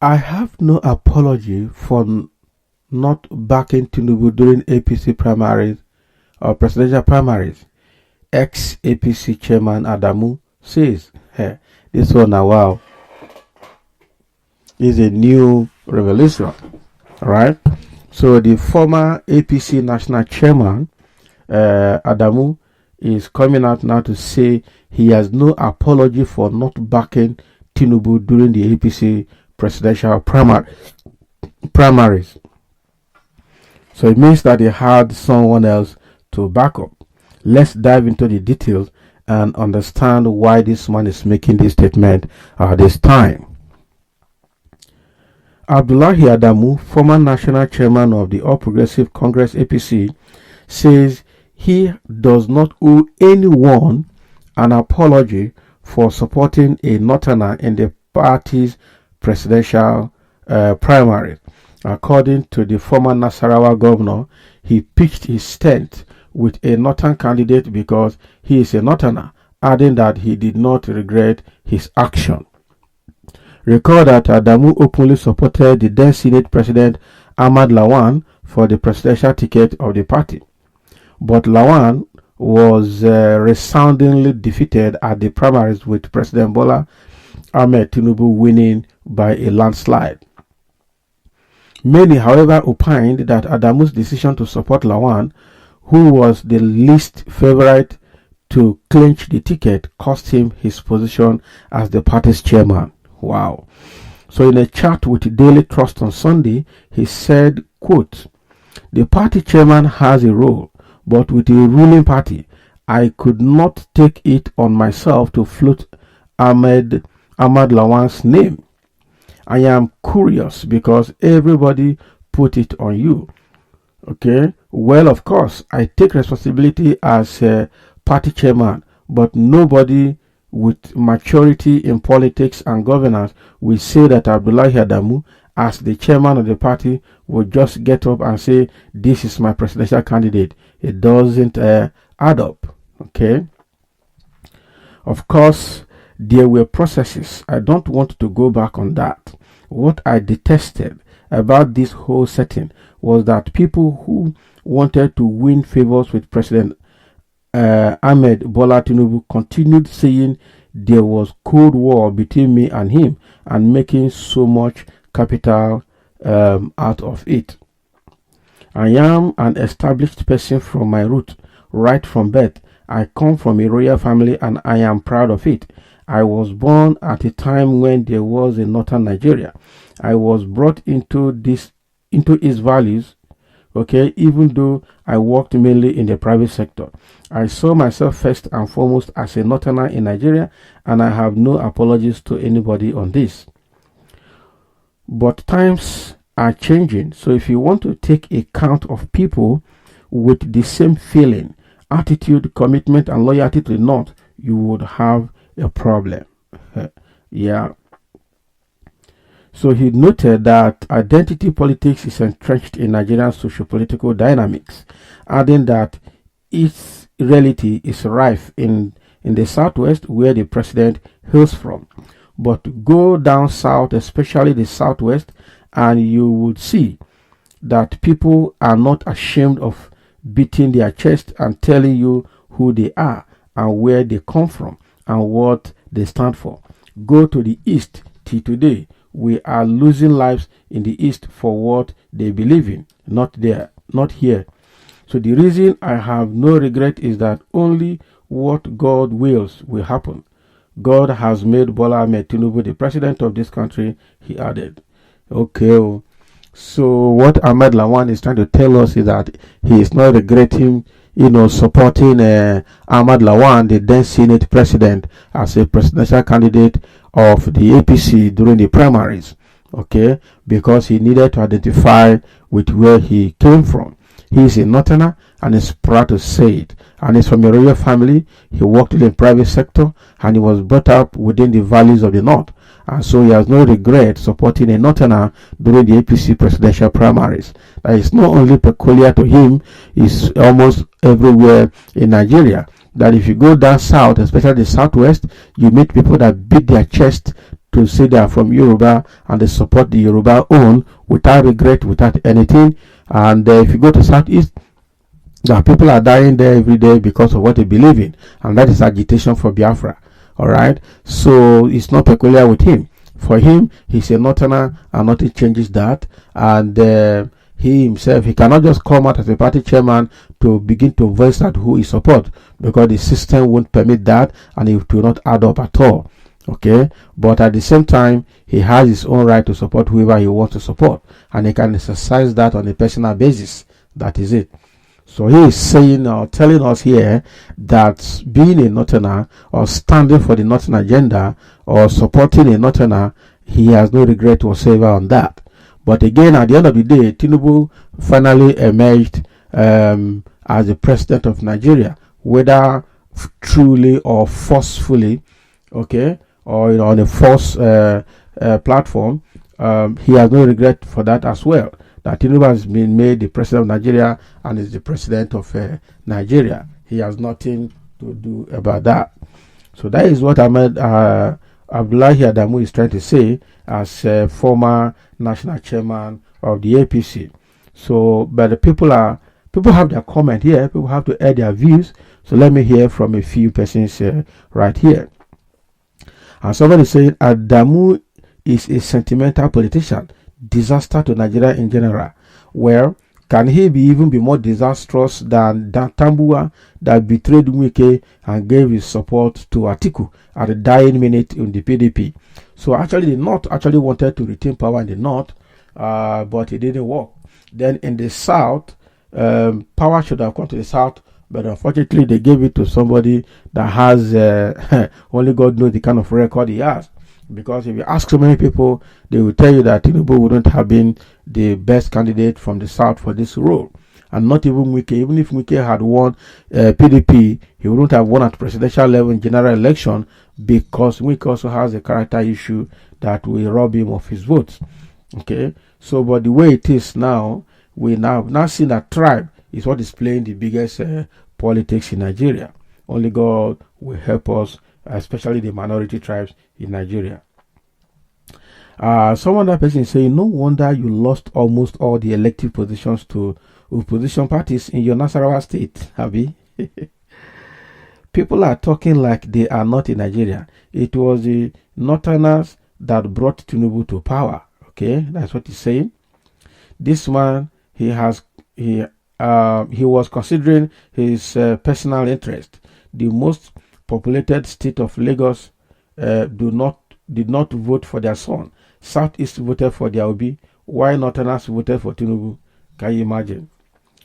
I have no apology for not backing Tinubu during APC primaries or presidential primaries. Ex-APC chairman Adamu says, hey, this one now, wow, is a new revelation, right? So the former APC national chairman, Adamu, is coming out now to say he has no apology for not backing Tinubu during the APC presidential primaries. So it means that he had someone else to back up. Let's dive into the details and understand why this man is making this statement at this time. Abdullahi Adamu, former national chairman of the All Progressive Congress APC, says he does not owe anyone an apology for supporting a northerner in the party's presidential primary. According to the former Nasarawa governor, he pitched his tent with a northern candidate because he is a northerner, adding that he did not regret his action. Recall that Adamu openly supported the then Senate President Ahmed Lawan for the presidential ticket of the party. But Lawan was resoundingly defeated at the primaries, with President Bola Ahmed Tinubu winning by a landslide. Many, however, opined that Adamu's decision to support Lawan, who was the least favorite to clinch the ticket, cost him his position as the party's chairman. Wow. So in a chat with Daily Trust on Sunday, he said, quote, "The party chairman has a role, but with a ruling party, I could not take it on myself to float Ahmed Lawan's name. I am curious because everybody put it on you. Okay, well, of course, I take responsibility as a party chairman, but nobody with maturity in politics and governance will say that Abdullahi Adamu, as the chairman of the party, will just get up and say, this is my presidential candidate. It doesn't add up. Okay. Of course, there were processes. I don't want to go back on that. What I detested about this whole setting was that people who wanted to win favors with President Ahmed Bola Tinubu continued saying there was Cold War between me and him and making so much capital out of it. I am an established person from my root, right from birth. I come from a royal family and I am proud of it. I was born at a time when there was a northern Nigeria. I was brought into its values, okay, even though I worked mainly in the private sector. I saw myself first and foremost as a northerner in Nigeria, and I have no apologies to anybody on this. But times are changing, so if you want to take account of people with the same feeling, attitude, commitment, and loyalty to the North, you would have a problem. Yeah. So he noted that identity politics is entrenched in Nigerian socio-political dynamics, adding that its reality is rife in the southwest, where the president hails from. But go down south, especially the southwest, and you would see that people are not ashamed of beating their chest and telling you who they are and where they come from and what they stand for. Go to the east. Till today, we are losing lives in the east for what they believe in, not here. So the reason I have no regret is that only what God wills will happen. God has made Bola Ahmed Tinubu the president of this country, he added. Okay, so what Ahmed Lawan is trying to tell us is that he is not regretting, supporting Ahmed Lawan, the then Senate president, as a presidential candidate of the APC during the primaries. Okay, because he needed to identify with where he came from. He is a northerner and is proud to say it. And is from a royal family. He worked in the private sector and he was brought up within the values of the North. And so he has no regret supporting a northerner during the APC presidential primaries. That is not only peculiar to him, it's almost everywhere in Nigeria. That if you go down south, especially the southwest, you meet people that beat their chest to say they are from Yoruba and they support the Yoruba own without regret, without anything. And if you go to Southeast, the people are dying there every day because of what they believe in, and that is agitation for Biafra. All right, so it's not peculiar with him. For him, he's a northerner, and nothing changes that. And he himself, he cannot just come out as a party chairman to begin to voice out who he supports, because the system won't permit that, and it will not add up at all. Okay, but at the same time, he has his own right to support whoever he wants to support, and he can exercise that on a personal basis. That is it. So he is saying or telling us here that being a northerner or standing for the northern agenda or supporting a northerner, he has no regret whatsoever on that. But again, at the end of the day, Tinubu finally emerged as the president of Nigeria, whether truly or forcefully, okay, or on a false platform. He has no regret for that as well. That Tinubu has been made the president of Nigeria and is the president of Nigeria. He has nothing to do about that. So that is what Ahmed Abdullahi Adamu is trying to say as former national chairman of the APC. So, but the people have their comment here. People have to add their views. So let me hear from a few persons right here. And somebody is saying Adamu is a sentimental politician. Disaster to Nigeria in general. Well, can he even be more disastrous than Tambua that betrayed Wike and gave his support to Atiku at the dying minute in the PDP? So actually the North actually wanted to retain power in the North, but it didn't work. Then in the South, power should have come to the South, but unfortunately they gave it to somebody that has only God knows the kind of record he has. Because if you ask so many people, they will tell you that Tinubu wouldn't have been the best candidate from the South for this role. And not even Wike. Even if Wike had won PDP, he wouldn't have won at presidential level in general election, because Wike also has a character issue that will rob him of his votes. Okay, so but the way it is now, we now see that tribe is what is playing the biggest politics in Nigeria. Only God will help us, especially the minority tribes in Nigeria. Someone that person is saying, no wonder you lost almost all the elective positions to opposition parties in your Nasarawa state, Abi. People are talking like they are not in Nigeria. It was the Northerners that brought Tinubu to power. Okay, that's what he's saying. This man, he was considering his personal interest. The most populated state of Lagos did not vote for their son. Southeast voted for their Obi, while Northerners voted for Tinubu. Can you imagine?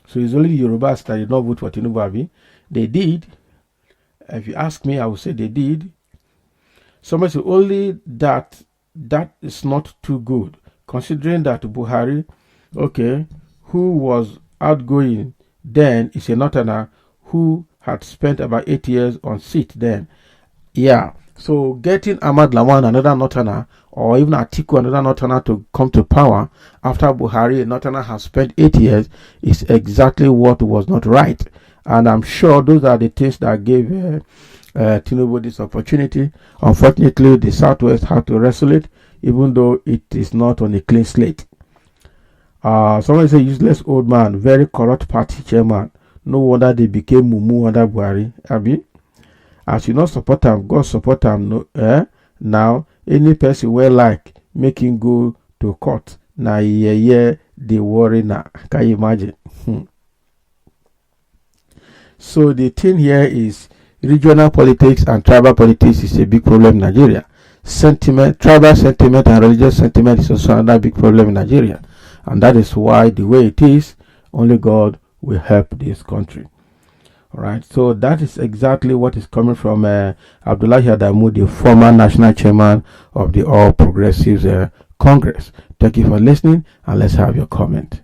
So it's only the Yorubas that did not vote for Tinubu, Abi. They did. If you ask me, I would say they did. Somebody said only that is not too good, considering that Buhari, okay, who was outgoing then, is a Northerner who had spent about 8 years on seat then. Yeah. So getting Ahmed Lawan, another Northerner, or even Atiku, another Northerner, to come to power after Buhari, a Northerner, has spent 8 years, is exactly what was not right. And I'm sure those are the things that gave Tinubu this opportunity. Unfortunately, the Southwest had to wrestle it, even though it is not on a clean slate. Someone say useless old man, very corrupt party chairman. No wonder they became Mumu under Buhari. Abi, as you not support them, God support them. No, now any person will like make him go to court. Now yeah, they worry now. Can you imagine? So the thing here is regional politics and tribal politics is a big problem in Nigeria. Tribal sentiment and religious sentiment is also another big problem in Nigeria. And that is why the way it is, only God will help this country. Alright, so that is exactly what is coming from Abdullahi Adamu, the former national chairman of the All Progressives Congress. Thank you for listening, and let's have your comment.